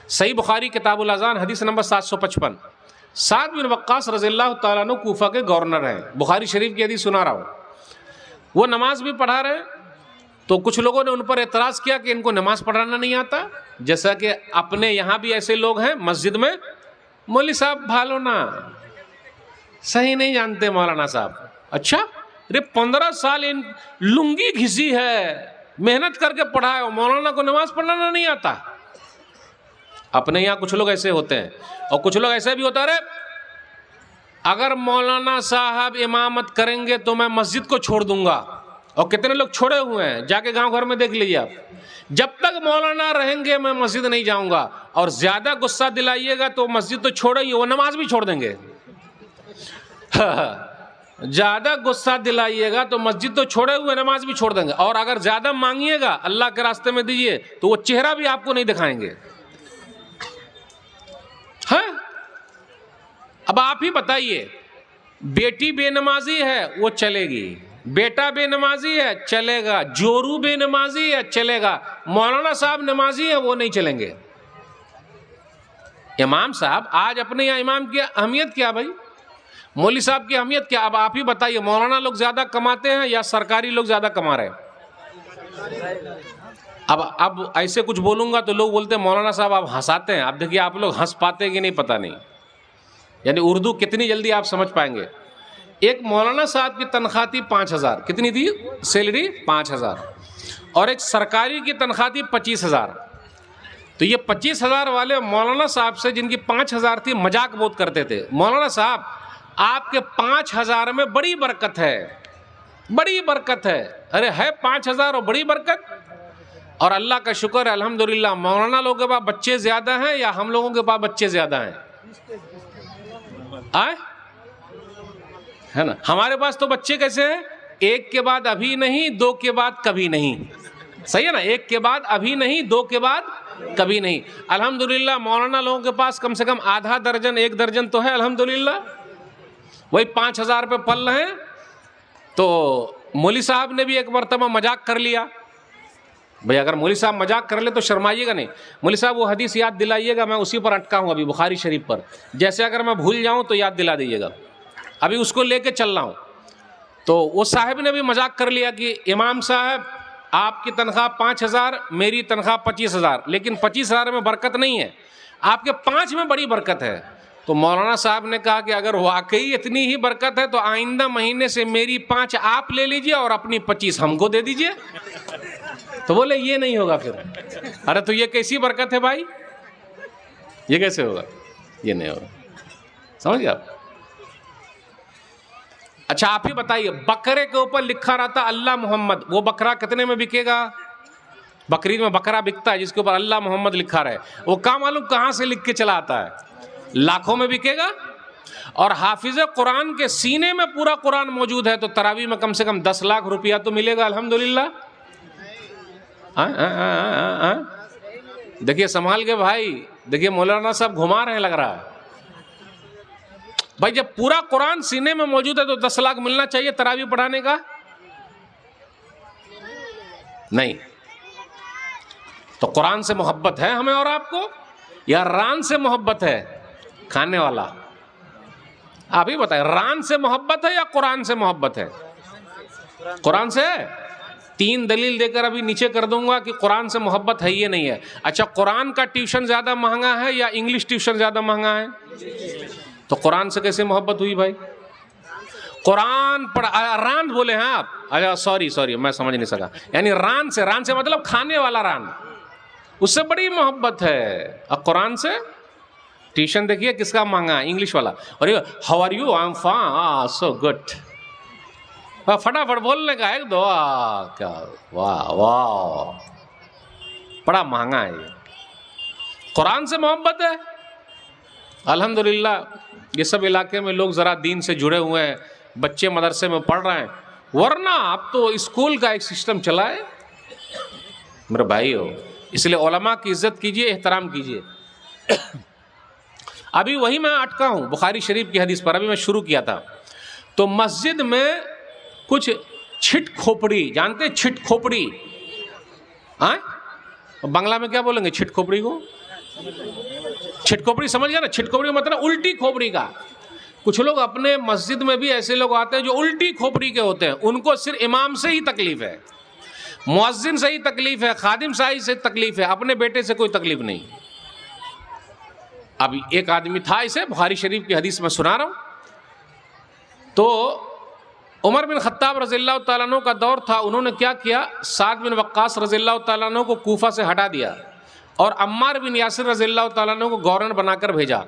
सही बुखारी किताबुल अज़ान हदीस नंबर 755। साद बिन वक्कास रज़ियल्लाहु ताला अन्हु कूफा के गवर्नर हैं। बुखारी शरीफ की हदीस सुना रहा हूँ। वो नमाज भी पढ़ा रहे, तो कुछ लोगों ने उन पर एतराज़ किया कि इनको नमाज पढ़ाना नहीं आता। जैसा कि अपने यहाँ भी ऐसे लोग हैं मस्जिद में, मौलवी साहब भालो ना, सही नहीं जानते मौलाना साहब। अच्छा, अरे 15 साल इन लुंगी घिसी है, मेहनत करके पढ़ाए हो, मौलाना को नमाज पढ़ाना नहीं आता। अपने यहाँ कुछ लोग ऐसे होते हैं, और कुछ लोग ऐसे भी होता है, अगर मौलाना साहब इमामत करेंगे तो मैं मस्जिद को छोड़ दूंगा। और कितने लोग छोड़े हुए हैं, जाके गांव घर में देख लीजिए आप। जब तक मौलाना रहेंगे मैं मस्जिद नहीं जाऊंगा, और ज्यादा गुस्सा दिलाइएगा तो मस्जिद तो छोड़ो ही, वो नमाज भी छोड़ देंगे। ज्यादा गुस्सा दिलाइएगा तो मस्जिद तो छोड़े हुए नमाज भी छोड़ देंगे, और अगर ज्यादा मांगिएगा अल्लाह के रास्ते में दीजिए तो वो चेहरा भी आपको नहीं दिखाएंगे। हाँ, अब आप ही बताइए, बेटी बेनमाजी है वो चलेगी, बेटा बेनमाजी है चलेगा, जोरू बेनमाजी है चलेगा, मौलाना साहब नमाजी है वो नहीं चलेंगे। इमाम साहब, आज अपने यहाँ इमाम की अहमियत क्या भाई, मौलवी साहब की अहमियत क्या? अब आप ही बताइए, मौलाना लोग ज्यादा कमाते हैं या सरकारी लोग ज्यादा कमा रहे हैं? अब ऐसे कुछ बोलूंगा तो लोग बोलते हैं मौलाना साहब आप हंसाते हैं। आप देखिए आप लोग हंस पाते कि नहीं पता नहीं, यानी उर्दू कितनी जल्दी आप समझ पाएंगे। एक मौलाना साहब की तनख्वाह थी 5,000, कितनी थी सैलरी? 5,000। और एक सरकारी की तनख्वाह थी 25,000। तो ये 25,000 वाले मौलाना साहब से जिनकी 5,000 थी मजाक बहुत करते थे, मौलाना साहब आपके 5,000 में बड़ी बरकत है, बड़ी बरकत है। अरे है 5,000 और बड़ी बरकत? और अल्लाह का शुक्र है अल्हम्दुलिल्लाह, मौलाना लोगों के पास बच्चे ज्यादा हैं या हम लोगों के पास बच्चे ज्यादा हैं? आए है ना, हमारे पास तो बच्चे कैसे हैं, एक के बाद अभी नहीं, दो के बाद कभी नहीं। सही है ना, एक के बाद अभी नहीं, दो के बाद कभी नहीं। अल्हम्दुलिल्लाह मौलाना लोगों के पास कम से कम आधा दर्जन, 1 दर्जन तो है अल्हम्दुलिल्लाह। वही 5,000 रुपये पल रहे हैं। तो मौलवी साहब ने भी एक मरतबा मजाक कर लिया। भाई अगर मौलवी साहब मजाक कर ले तो शर्माइएगा नहीं। मौलवी साहब वो हदीस याद दिलाइएगा, मैं उसी पर अटका हूँ अभी बुखारी शरीफ पर। जैसे अगर मैं भूल जाऊँ तो याद दिला दीजिएगा, अभी उसको लेके चल रहा हूँ। तो वो साहब ने भी मजाक कर लिया कि इमाम साहब आपकी तनख्वाह 5,000, मेरी तनख्वाह 25,000, लेकिन 25,000 में बरकत नहीं है, आपके 5 में बड़ी बरकत है। तो मौलाना साहब ने कहा कि अगर वाकई इतनी ही बरकत है तो आइंदा महीने से मेरी 5 आप ले लीजिए और अपनी 25 हमको दे दीजिए। तो बोले ये नहीं होगा फिर। अरे तो ये कैसी बरकत है भाई, ये कैसे होगा? ये नहीं होगा, समझ गए आप? अच्छा आप ही बताइए, बकरे के ऊपर लिखा रहता अल्लाह मोहम्मद, वो बकरा कितने में बिकेगा? बकरीद में बकरा बिकता है जिसके ऊपर अल्लाह मोहम्मद लिखा रहे, वो काम मालूम कहां से लिख के चला आता है, लाखों में बिकेगा। और हाफिज कुरान के सीने में पूरा कुरान मौजूद है तो तरावी में कम से कम 10 लाख रुपया तो मिलेगा अल्हम्दुलिल्लाह। देखिए संभाल के भाई, देखिए मौलाना साहब घुमा रहे हैं लग रहा है। भाई जब पूरा कुरान सीने में मौजूद है तो 10 लाख मिलना चाहिए तरावी पढ़ाने का? नहीं। तो कुरान से मोहब्बत है हमें और आपको, या रान से मोहब्बत है खाने वाला? आप ही बताएं, रान से मोहब्बत है या कुरान से मोहब्बत है? कुरान से है। 3 दलील देकर अभी नीचे कर दूंगा कि कुरान से मोहब्बत है ये नहीं है। अच्छा, कुरान का ट्यूशन ज्यादा महंगा है या इंग्लिश ट्यूशन ज्यादा महंगा है? तो कुरान से कैसे मोहब्बत हुई भाई? कुरान पढ़, रान बोले हैं आप? अच्छा सॉरी मैं समझ नहीं सका। यानी रान से मतलब खाने वाला रान, उससे बड़ी मोहब्बत है। और कुरान से ट्यूशन देखिए किसका महंगा है, इंग्लिश वाला। और how are you? I am fine, so good. फटाफट बोलने का एक दो, क्या वाह वाह, बड़ा महंगा है ये। कुरान से मोहब्बत है अल्हम्दुलिल्लाह। ये सब इलाके में लोग ज़रा दीन से जुड़े हुए हैं, बच्चे मदरसे में पढ़ रहे हैं, वरना अब तो स्कूल का एक सिस्टम चला है मेरे भाई हो। इसलिए उलमा की इज्जत कीजिए, एहतराम कीजिए। अभी वही मैं अटका हूँ बुखारी शरीफ की हदीस पर, अभी मैं शुरू किया था। तो मस्जिद में कुछ छिट खोपड़ी, जानते छिट खोपड़ी? हाँ, बांग्ला में क्या बोलेंगे छिट खोपड़ी को? छिटखोपड़ी समझ गया ना? छिटखोपड़ी मतलब उल्टी खोपड़ी का। कुछ लोग अपने मस्जिद में भी ऐसे लोग आते हैं जो उल्टी खोपड़ी के होते हैं, उनको सिर्फ इमाम से ही तकलीफ है, मुअज्जिन से ही तकलीफ है, खादिम साहिब से तकलीफ है, अपने बेटे से कोई तकलीफ नहीं। अब एक आदमी था, इसे बुखारी शरीफ की हदीस में सुना रहा हूं, तो उमर बिन खत्ताब रज़ियल्लाहु ताला अन्हु का दौर था। उन्होंने क्या किया, साद बिन वक्कास रज़ियल्लाहु ताला अन्हु को कूफा से हटा दिया और अम्मार बिन यासिर रज़ियल्लाहु ताला अन्हु को गवर्नर बनाकर भेजा।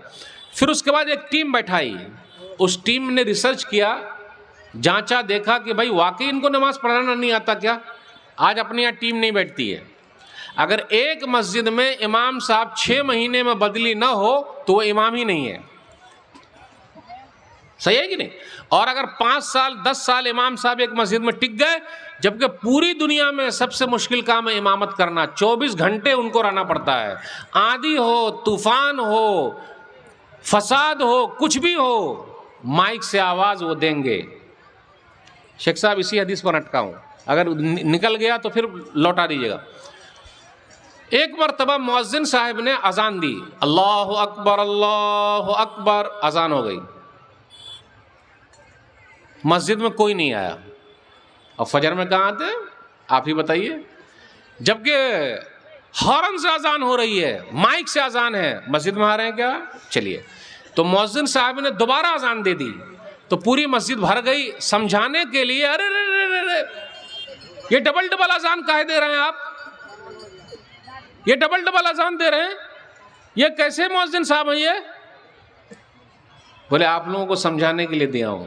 फिर उसके बाद एक टीम बैठाई, उस टीम ने रिसर्च किया, जांचा, देखा कि भाई वाकई इनको नमाज पढ़ाना नहीं आता क्या? आज अपनी यहाँ टीम नहीं बैठती है। अगर एक मस्जिद में इमाम साहब 6 महीने में बदली ना हो तो वो इमाम ही नहीं है। सही है कि नहीं? और अगर 5 साल 10 साल इमाम साहब एक मस्जिद में टिक गए, जबकि पूरी दुनिया में सबसे मुश्किल काम है इमामत करना, 24 घंटे उनको रहना पड़ता है, आंधी हो, तूफान हो, फसाद हो, कुछ भी हो, माइक से आवाज वो देंगे। शेख साहब इसी हदीस पर अटका हूं, अगर निकल गया तो फिर लौटा दीजिएगा। एक मरतबा मुअज्जिन साहब ने अजान दी, अल्लाहु अकबर, अजान हो गई, मस्जिद में कोई नहीं आया। और फजर में कहाँ आते आप ही बताइए? जबकि हॉर्न से अजान हो रही है, माइक से अजान है, मस्जिद में आ रहे हैं क्या? चलिए, तो मुअज्जिन साहब ने दोबारा अजान दे दी तो पूरी मस्जिद भर गई। समझाने के लिए, अरे ये डबल डबल अजान काहे दे रहे हैं आप? ये डबल डबल अजान दे रहे हैं, ये कैसे मुअज्जिन साहब हैं ये? बोले आप लोगों को समझाने के लिए दिया हूं।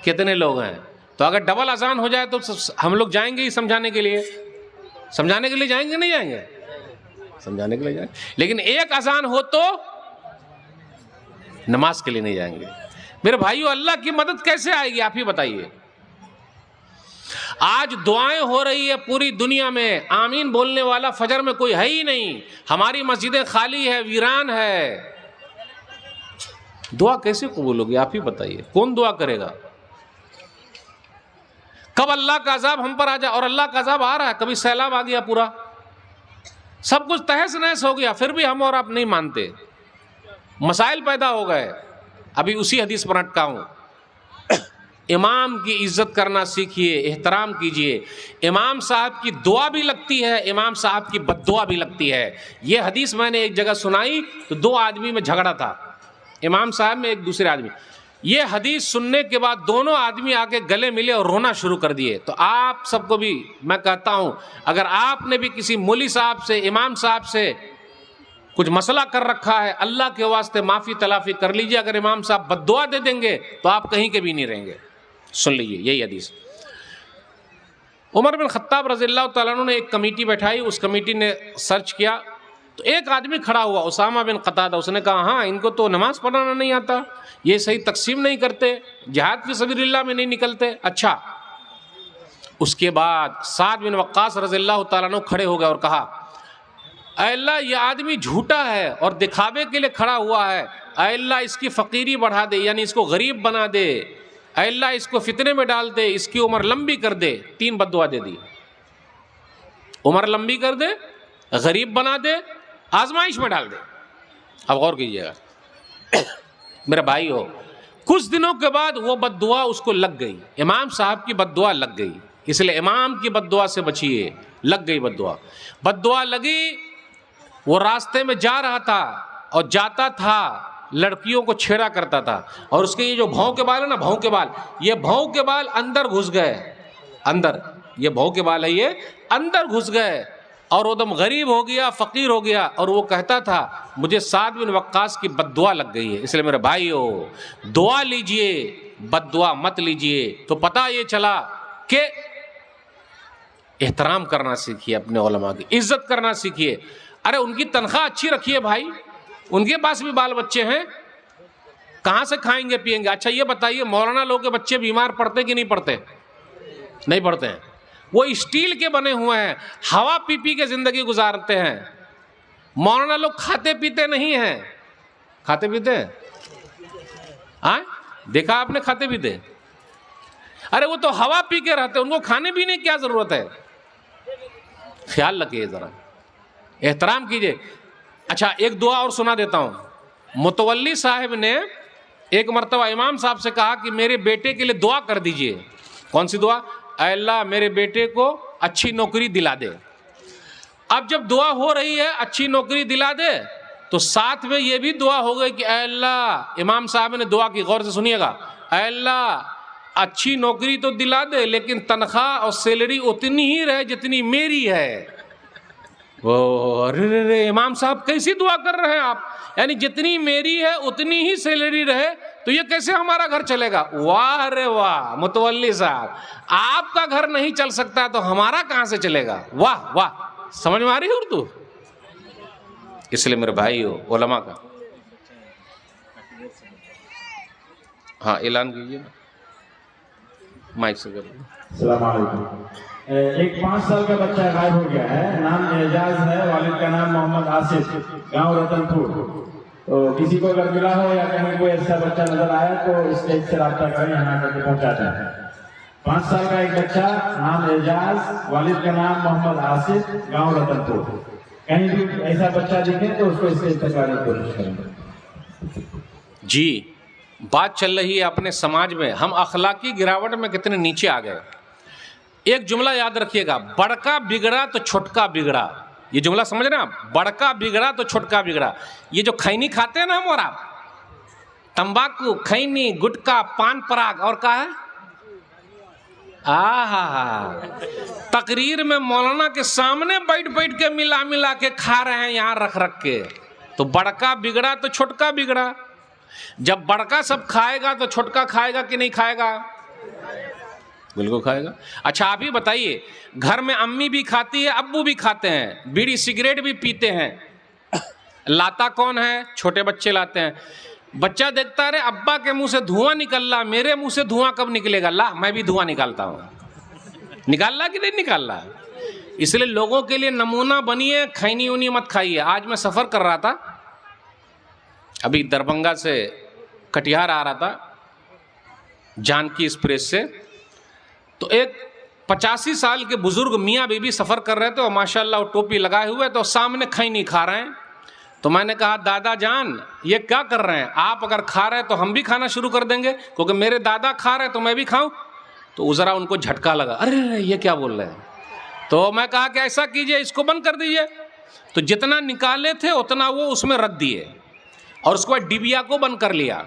कितने लोग हैं? तो अगर डबल अजान हो जाए तो हम लोग जाएंगे ही समझाने के लिए। समझाने के लिए जाएंगे नहीं जाएंगे? समझाने के लिए जाएंगे, लेकिन एक अजान हो तो नमाज के लिए नहीं जाएंगे। मेरे भाइयों, अल्लाह की मदद कैसे आएगी आप ही बताइए? आज दुआएं हो रही है पूरी दुनिया में, आमीन बोलने वाला फजर में कोई है ही नहीं, हमारी मस्जिदें खाली है, वीरान है। दुआ कैसे कबूल होगी आप ही बताइए? कौन दुआ करेगा? कब अल्लाह का अजाब हम पर आ जाए, और अल्लाह का अजाब आ रहा है। कभी सैलाब आ गया, पूरा सब कुछ तहस नहस हो गया, फिर भी हम और आप नहीं मानते, मसाइल पैदा हो गए। अभी उसी हदीस पर अटका हूं, इमाम की इज्जत करना सीखिए, एहतराम कीजिए। इमाम साहब की दुआ भी लगती है, इमाम साहब की बद्दुआ भी लगती है। यह हदीस मैंने एक जगह सुनाई तो 2 आदमी में झगड़ा था, इमाम साहब में एक दूसरे आदमी। ये हदीस सुनने के बाद दोनों आदमी आके गले मिले और रोना शुरू कर दिए। तो आप सबको भी मैं कहता हूं, अगर आपने भी किसी मौलवी साहब से, इमाम साहब से कुछ मसला कर रखा है, अल्लाह के वास्ते माफ़ी तलाफ़ी कर लीजिए। अगर इमाम साहब बद्दुआ दे देंगे तो आप कहीं के भी नहीं रहेंगे। सुन लीजिए यही हदीस। उमर बिन खत्ताब रज़ियल्लाहु ताला अन्हु ने एक कमेटी बैठाई, उस कमेटी ने सर्च किया तो एक आदमी खड़ा हुआ, उसामा बिन क़तादा। उसने कहा, हाँ, इनको तो नमाज पढ़ाना नहीं आता, ये सही तकसीम नहीं करते, जिहाद फी सबीलिल्लाह में नहीं निकलते। अच्छा, उसके बाद साद बिन वक्कास रज़ियल्लाहु ताला अन्हु खड़े हो गए और कहा, ऐ अल्लाह, ये आदमी झूठा है और दिखावे के लिए खड़ा हुआ है। ऐ अल्लाह, इसकी फ़कीरी बढ़ा दे, यानी इसको गरीब बना दे। ऐ अल्लाह, इसको फितने में डाल दे, इसकी उम्र लंबी कर दे। 3 बद्दुआ दे दी, उम्र लंबी कर दे, गरीब बना दे, आजमाइश में डाल दे। अब गौर कीजिएगा मेरे भाई हो, कुछ दिनों के बाद वो बद्दुआ उसको लग गई, इमाम साहब की बद्दुआ लग गई। इसलिए इमाम की बद्दुआ से बचिए, लग गई बद्दुआ। बद्दुआ लगी, वो रास्ते में जा रहा था और जाता था लड़कियों को छेड़ा करता था, और उसके ये जो भौं के बाल है ना, भौं के बाल, ये भौं के बाल अंदर घुस गए, अंदर, ये भौं के बाल है, ये अंदर घुस गए और वो दम गरीब हो गया, फ़कीर हो गया। और वो कहता था, मुझे साद बिन वक्कास की बद्दुआ लग गई है। इसलिए मेरे भाइयों, दुआ लीजिए, बद्दुआ मत लीजिए। तो पता ये चला कि एहतराम करना सीखिए, अपने उलमा की इज्जत करना सीखिए। अरे उनकी तनख्वाह अच्छी रखिए भाई, उनके पास भी बाल बच्चे हैं, कहाँ से खाएंगे पिएंगे? अच्छा ये बताइए, मौलाना लोग के बच्चे बीमार पड़ते कि नहीं पड़ते? नहीं पड़ते हैं। वो स्टील के बने हुए हैं, हवा पी पी के जिंदगी गुजारते हैं। मौलाना लोग खाते पीते नहीं हैं। खाते पीते हैं? हाँ, देखा आपने खाते पीते? अरे वो तो हवा पी के रहते हैं, उनको खाने पीने की क्या जरूरत है? ख्याल रखिए, जरा एहतराम कीजिए। अच्छा, एक दुआ और सुना देता हूँ। मुतवल्ली साहब ने एक मरतबा इमाम साहब से कहा कि मेरे बेटे के लिए दुआ कर दीजिए। कौन सी दुआ? ऐ अल्लाह मेरे बेटे को अच्छी नौकरी दिला दे। अब जब दुआ हो रही है अच्छी नौकरी दिला दे, तो साथ में ये भी दुआ हो गई कि ऐ अल्लाह, इमाम साहब ने दुआ की, गौर से सुनिएगा, ऐ अल्लाह अच्छी नौकरी तो दिला दे लेकिन तनख्वाह और सैलरी उतनी ही रहे जितनी मेरी है। वो अरे इमाम साहब कैसी दुआ कर रहे हैं आप? यानी जितनी मेरी है उतनी ही सैलरी रहे, तो ये कैसे हमारा घर चलेगा? वाह रे वाह मुतवल्ली साहब, आपका घर नहीं चल सकता तो हमारा कहां से चलेगा? वाह वाह, समझ में आ रही है उर्दू? इसलिए मेरे भाई हो उलमा का, हाँ ऐलान कीजिए ना, माइक से करिए। अस्सलाम वालेकुम। एक 5 साल का बच्चा गायब हो गया है, नाम एजाज है, वालिद का नाम मोहम्मद आसिफ, गांव रतनपुर। तो किसी को अगर मिला हो या कहीं कोई ऐसा बच्चा नजर आया तो स्टेज से राब्ता करें, यहाँ करके पहुँचा दें। 5 साल का एक बच्चा, नाम एजाज, वालिद का नाम मोहम्मद आसिफ, गांव रतनपुर। कहीं भी ऐसा बच्चा दिखे तो उसको स्टेज तक लाने की कोशिश करेंगे। जी, बात चल रही है अपने समाज में हम अखलाकी गिरावट में कितने नीचे आ गए। एक जुमला याद रखिएगा, बड़का बिगड़ा तो छोटका बिगड़ा। ये जुमला समझ रहे हैं आप? बड़का बिगड़ा तो छोटका बिगड़ा। ये जो खैनी खाते हैं ना हम और आप, तंबाकू, खैनी, गुटखा, पान पराग और क्या है, तकरीर में मौलाना के सामने बैठ बैठ के मिला मिला के खा रहे हैं यहाँ रख रख के। तो बड़का बिगड़ा तो छोटका बिगड़ा। जब बड़का सब खाएगा तो छोटका खाएगा कि नहीं खाएगा? बिल्कुल खाएगा। अच्छा आप ही बताइए, घर में अम्मी भी खाती है, अब्बू भी खाते हैं, बीड़ी सिगरेट भी पीते हैं, लाता कौन है? छोटे बच्चे लाते हैं। बच्चा देखता है, अब्बा के मुंह से धुआं निकल रहा, मेरे मुंह से धुआं कब निकलेगा? ला मैं भी धुआं निकालता हूँ। निकाल रहा कि नहीं निकाल रहा? इसलिए लोगों के लिए नमूना बनिए, खैनी उनी मत खाइए। आज मैं सफ़र कर रहा था, अभी दरभंगा से कटिहार आ रहा था जानकी एक्सप्रेस से, तो एक 85 साल के बुजुर्ग मियाँ बीबी सफ़र कर रहे थे और माशाल्लाह टोपी लगाए हुए, तो सामने खैनी खा रहे हैं। तो मैंने कहा दादा जान ये क्या कर रहे हैं आप? अगर खा रहे हैं तो हम भी खाना शुरू कर देंगे, क्योंकि मेरे दादा खा रहे हैं तो मैं भी खाऊं। तो ज़रा उनको झटका लगा, अरे ये क्या बोल रहे हैं? तो मैं कहा कि ऐसा कीजिए, इसको बंद कर दीजिए। तो जितना निकाले थे उतना वो उसमें रख दिए और उसके बाद डिबिया को बंद कर लिया।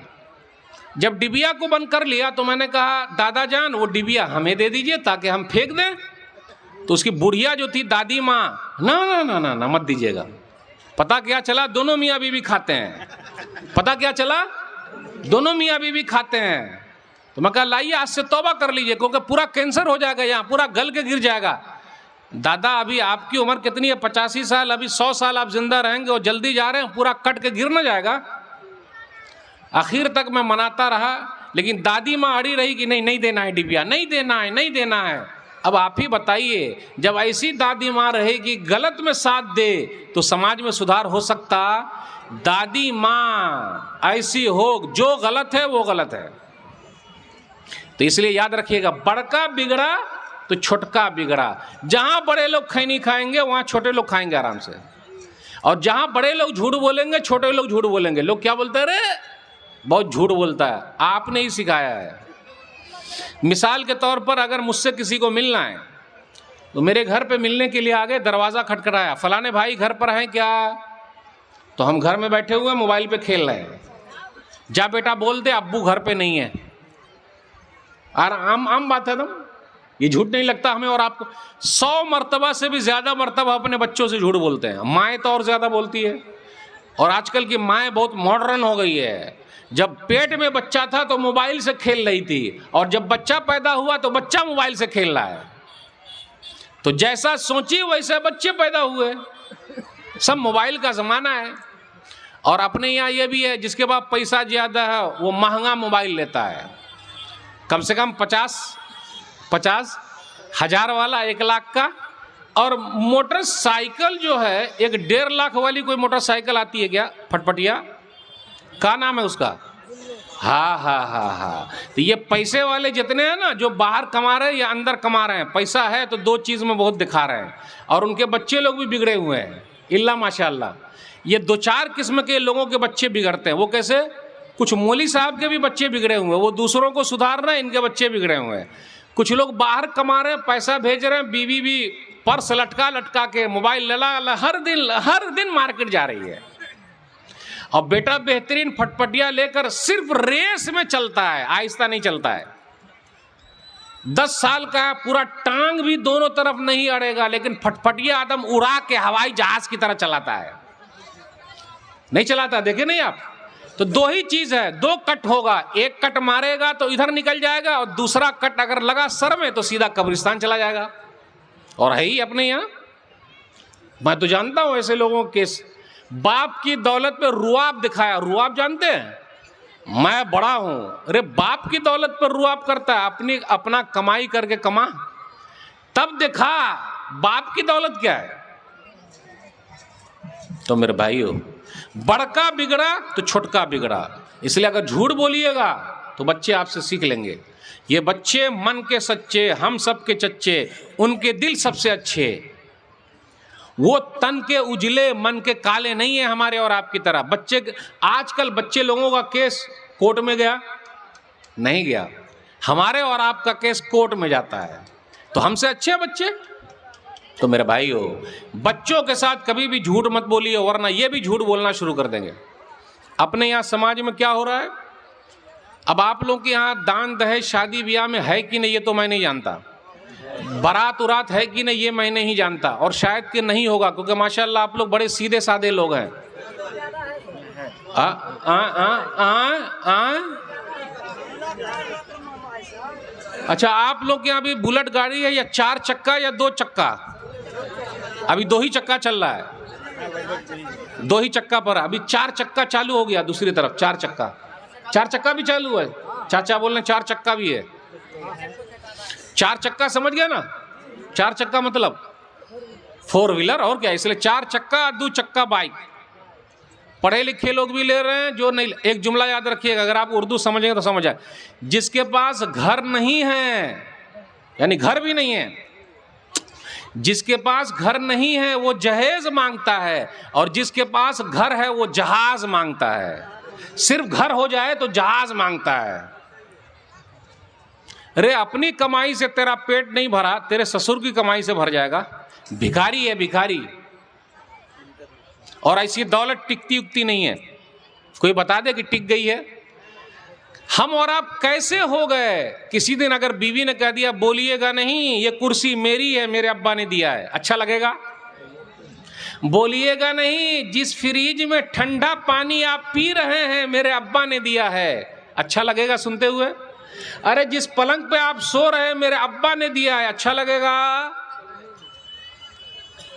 जब डिबिया को बंद कर लिया तो मैंने कहा दादा जान वो डिबिया हमें दे दीजिए ताकि हम फेंक दें। तो उसकी बुढ़िया जो थी दादी माँ, ना ना ना ना ना मत दीजिएगा। पता क्या चला? दोनों मियाँ बीवी खाते हैं। पता क्या चला? दोनों मियाँ बीवी खाते हैं। तो मैं कहा लाइए आज से तौबा कर लीजिए, क्योंकि पूरा कैंसर हो जाएगा, यहाँ पूरा गल के गिर जाएगा। दादा अभी आपकी उम्र कितनी है? 85 साल, अभी 100 साल आप जिंदा रहेंगे और जल्दी जा रहे हैं, पूरा कट के गिर न जाएगा। आखिर तक मैं मनाता रहा, लेकिन दादी माँ अड़ी रही कि नहीं नहीं देना है डिबिया, नहीं देना है, नहीं देना है। अब आप ही बताइए, जब ऐसी दादी माँ रहेगी गलत में साथ दे तो समाज में सुधार हो सकता? दादी माँ ऐसी हो, जो गलत है वो गलत है। तो इसलिए याद रखिएगा, बड़का बिगड़ा तो छोटका बिगड़ा। जहां बड़े लोग खैनी खाएंगे वहां छोटे लोग खाएंगे आराम से, और जहां बड़े लोग झूठ बोलेंगे छोटे लोग झूठ बोलेंगे। लोग क्या बोलते हैं? अरे बहुत झूठ बोलता है, आपने ही सिखाया है। मिसाल के तौर पर अगर मुझसे किसी को मिलना है तो मेरे घर पे मिलने के लिए आ गए, दरवाज़ा खटखटाया, फलाने भाई घर पर हैं क्या? तो हम घर में बैठे हुए मोबाइल पे खेल रहे हैं। जा बेटा बोल दे अब्बू घर पे नहीं है। और आम बात है ना, ये झूठ नहीं लगता हमें और आपको? 100 मरतबा से भी ज़्यादा मरतबा अपने बच्चों से झूठ बोलते हैं। माएँ तो और ज़्यादा बोलती है, और आजकल की माएँ बहुत मॉडर्न हो गई है। जब पेट में बच्चा था तो मोबाइल से खेल रही थी, और जब बच्चा पैदा हुआ तो बच्चा मोबाइल से खेल रहा है। तो जैसा सोची वैसे बच्चे पैदा हुए। सब मोबाइल का ज़माना है। और अपने यहाँ ये भी है, जिसके पास पैसा ज़्यादा है वो महंगा मोबाइल लेता है, कम से कम 50 हज़ार वाला 1 लाख का। और मोटरसाइकिल जो है, एक 1.5 लाख वाली कोई मोटरसाइकिल आती है क्या, फटफटिया, क्या नाम है उसका? हाँ। तो ये पैसे वाले जितने हैं ना, जो बाहर कमा रहे हैं या अंदर कमा रहे हैं, पैसा है तो 2 चीज़ में बहुत दिखा रहे हैं, और उनके बच्चे लोग भी बिगड़े हुए हैं, इल्ला माशाल्लाह। ये 2-4 किस्म के लोगों के बच्चे बिगड़ते हैं। वो कैसे? कुछ मौलवी साहब के भी बच्चे बिगड़े हुए हैं, वो दूसरों को सुधार रहे हैं, इनके बच्चे बिगड़े हुए हैं। कुछ लोग बाहर कमा रहे हैं, पैसा भेज रहे हैं, बीवी भी पर्स लटका लटका के, मोबाइल लला, हर दिन मार्केट जा रही है, और बेटा बेहतरीन फटफटिया लेकर सिर्फ रेस में चलता है, आहिस्ता नहीं चलता है। 10 साल का है, पूरा टांग भी दोनों तरफ नहीं अड़ेगा, लेकिन फटफटिया आदम उड़ा के हवाई जहाज की तरह चलाता है, नहीं चलाता। देखे नहीं आप? तो 2 ही चीज है, 2 कट होगा, एक कट मारेगा तो इधर निकल जाएगा, और दूसरा कट अगर लगा सर में तो सीधा कब्रिस्तान चला जाएगा। और है ही अपने यहाँ, मैं तो जानता हूं ऐसे लोगों के, बाप की दौलत पे रुआब दिखाया। रुआब जानते हैं? मैं बड़ा हूं, अरे बाप की दौलत पर रुआब करता है, अपना कमाई करके कमा, तब देखा बाप की दौलत क्या है। तो मेरे भाइयों, बड़का बिगड़ा तो छोटका बिगड़ा, इसलिए अगर झूठ बोलिएगा तो बच्चे आपसे सीख लेंगे। ये बच्चे मन के सच्चे, हम सब के चच्चे, उनके दिल सबसे अच्छे, वो तन के उजले मन के काले नहीं है हमारे और आपकी तरह। बच्चे आजकल बच्चे लोगों का केस कोर्ट में गया नहीं गया, हमारे और आपका केस कोर्ट में जाता है, तो हमसे अच्छे बच्चे। तो मेरे भाइयों, बच्चों के साथ कभी भी झूठ मत बोलिए, वरना ये भी झूठ बोलना शुरू कर देंगे। अपने यहाँ समाज में क्या हो रहा है, अब आप लोग के यहाँ दान दहेज शादी ब्याह में है कि नहीं ये तो मैं नहीं जानता, बारात उरात है कि नहीं ये मैं नहीं जानता, और शायद कि नहीं होगा, क्योंकि माशाल्लाह आप लोग बड़े सीधे साधे लोग हैं। अच्छा, आप लोग के यहाँ भी बुलेट गाड़ी है या 4 चक्का या 2 चक्का? अभी 2 ही चक्का चल रहा है, 2 ही चक्का पर, अभी 4 चक्का चालू हो गया दूसरी तरफ। 4 चक्का भी चालू है, चाचा बोल रहे 4 चक्का भी है। 4 चक्का समझ गया ना? 4 चक्का मतलब 4 व्हीलर, और क्या, इसलिए 4 चक्का 2 चक्का बाइक। पढ़े लिखे लोग भी ले रहे हैं, जो नहीं। एक जुमला याद रखिएगा, अगर आप उर्दू समझेंगे तो समझ आए, जिसके पास घर नहीं है, यानी घर भी नहीं है, जिसके पास घर नहीं है वो जहेज मांगता है, और जिसके पास घर है वो जहाज मांगता है। सिर्फ घर हो जाए तो जहाज मांगता है। अरे अपनी कमाई से तेरा पेट नहीं भरा, तेरे ससुर की कमाई से भर जाएगा। भिखारी है भिखारी, और ऐसी दौलत टिकती उकती नहीं है। कोई बता दे कि टिक गई है। हम और आप कैसे हो गए, किसी दिन अगर बीवी ने कह दिया बोलिएगा नहीं, ये कुर्सी मेरी है, मेरे अब्बा ने दिया है, अच्छा लगेगा? बोलिएगा नहीं, जिस फ्रिज में ठंडा पानी आप पी रहे हैं मेरे अब्बा ने दिया है, अच्छा लगेगा सुनते हुए? अरे जिस पलंग पे आप सो रहे हैं मेरे अब्बा ने दिया है, अच्छा लगेगा?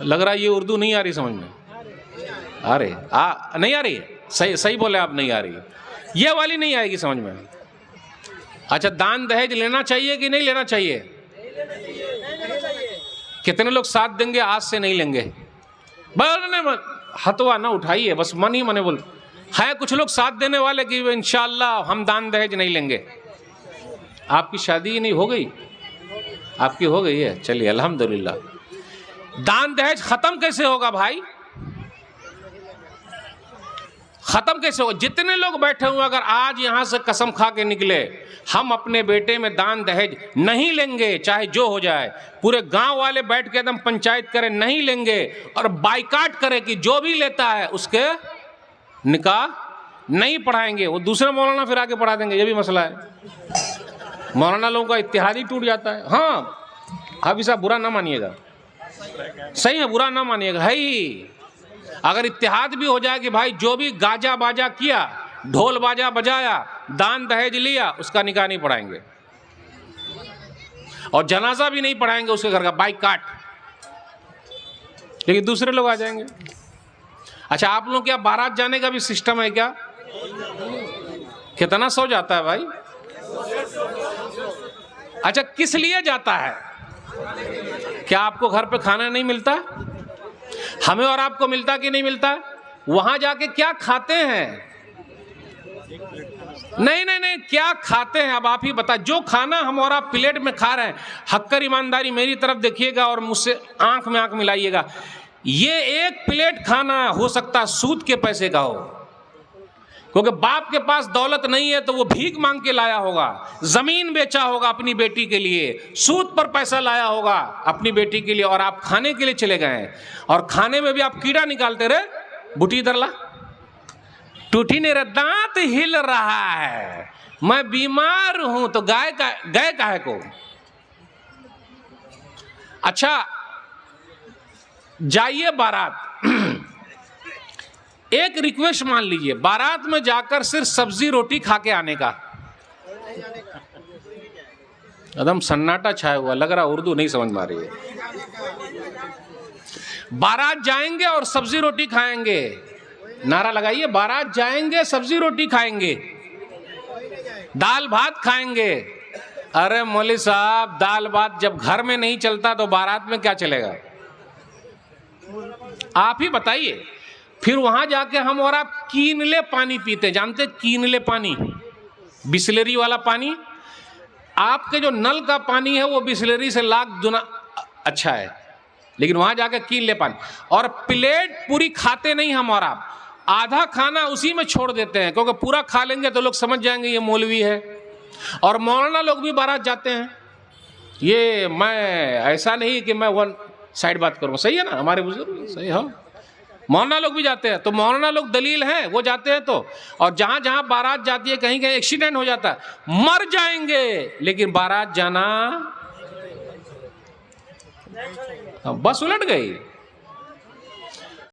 लग रहा है ये उर्दू नहीं आ रही समझ में। अरे नहीं आ रही है, सही बोले आप, नहीं आ रही है, ये वाली नहीं आएगी समझ में। अच्छा, दान दहेज लेना चाहिए कि नहीं लेना चाहिए? कितने लोग साथ देंगे आज से नहीं लेंगे? बोलने मत, हथवा ना उठाइए, बस मन ही मने बोल। है कुछ लोग साथ देने वाले कि इंशाअल्लाह हम दान दहेज नहीं लेंगे। आपकी शादी नहीं हो गई? आपकी हो गई है, चलिए अल्हम्दुलिल्लाह। दान दहेज खत्म कैसे होगा भाई? खत्म कैसे हो? जितने लोग बैठे हुए, अगर आज यहां से कसम खा के निकले हम अपने बेटे में दान दहेज नहीं लेंगे, चाहे जो हो जाए, पूरे गांव वाले बैठ के एकदम पंचायत करें नहीं लेंगे, और बाइकाट करें कि जो भी लेता है उसके निकाह नहीं पढ़ाएंगे, वो दूसरे मौलाना फिर आके पढ़ा देंगे, ये भी मसला है। मौलाना लोगों का इत्तेहाद ही टूट जाता है। हाँ, हाफिज साहब बुरा ना मानिएगा, सही है, बुरा ना मानिएगा, है ही। अगर इत्तेहाद भी हो जाए कि भाई जो भी गाजा बाजा किया, ढोल बाजा बजाया, दान दहेज लिया, उसका निकाह नहीं पढ़ाएंगे, और जनाजा भी नहीं पढ़ाएंगे उसके घर का, बाइकाट। लेकिन दूसरे लोग आ जाएंगे। अच्छा, आप लोग क्या बारात जाने का भी सिस्टम है क्या? कितना सौ जाता है भाई? अच्छा, किस लिए जाता है? क्या आपको घर पे खाना नहीं मिलता? हमें और आपको मिलता कि नहीं मिलता? वहां जाके क्या खाते हैं? नहीं, क्या खाते हैं अब आप ही बता। जो खाना हम और आप प्लेट में खा रहे हैं, हक्कर ईमानदारी मेरी तरफ देखिएगा और मुझसे आंख में आंख मिलाइएगा, ये एक प्लेट खाना हो सकता सूद के पैसे का हो, क्योंकि बाप के पास दौलत नहीं है तो वो भीख मांग के लाया होगा, जमीन बेचा होगा अपनी बेटी के लिए, सूद पर पैसा लाया होगा अपनी बेटी के लिए, और आप खाने के लिए चले गए हैं। और खाने में भी आप कीड़ा निकालते रहे, बुटी दरला टूटी ने दांत हिल रहा है, मैं बीमार हूं, तो गए काहे को। अच्छा जाइए बारात, एक रिक्वेस्ट मान लीजिए, बारात में जाकर सिर्फ सब्जी रोटी खा के आने का। एकदम सन्नाटा छाया हुआ, लग रहा उर्दू नहीं समझ में आ रही है। बारात जाएंगे और सब्जी रोटी खाएंगे, नारा लगाइए, बारात जाएंगे सब्जी रोटी खाएंगे, दाल भात खाएंगे। अरे मौलवी साहब, दाल भात जब घर में नहीं चलता तो बारात में क्या चलेगा, आप ही बताइए। फिर वहां जाके हम और आप कीनले पानी पीते, जानते कीनले पानी, बिस्लेरी वाला पानी। आपके जो नल का पानी है वो बिस्लेरी से लाख गुना अच्छा है, लेकिन वहां जाके कीनले पानी। और प्लेट पूरी खाते नहीं हम और आप, आधा खाना उसी में छोड़ देते हैं, क्योंकि पूरा खा लेंगे तो लोग समझ जाएंगे ये मौलवी है। और मौलाना लोग भी बारात जाते हैं, ये मैं ऐसा नहीं कि मैं वन साइड बात करूं, सही है ना, हमारे बुजुर्ग सही है, मौलाना लोग भी जाते हैं, तो मौलाना लोग दलील हैं, वो जाते हैं तो। और जहां जहां बारात जाती है कहीं कहीं एक्सीडेंट हो जाता है, मर जाएंगे लेकिन बारात जाना, बस उलट गई।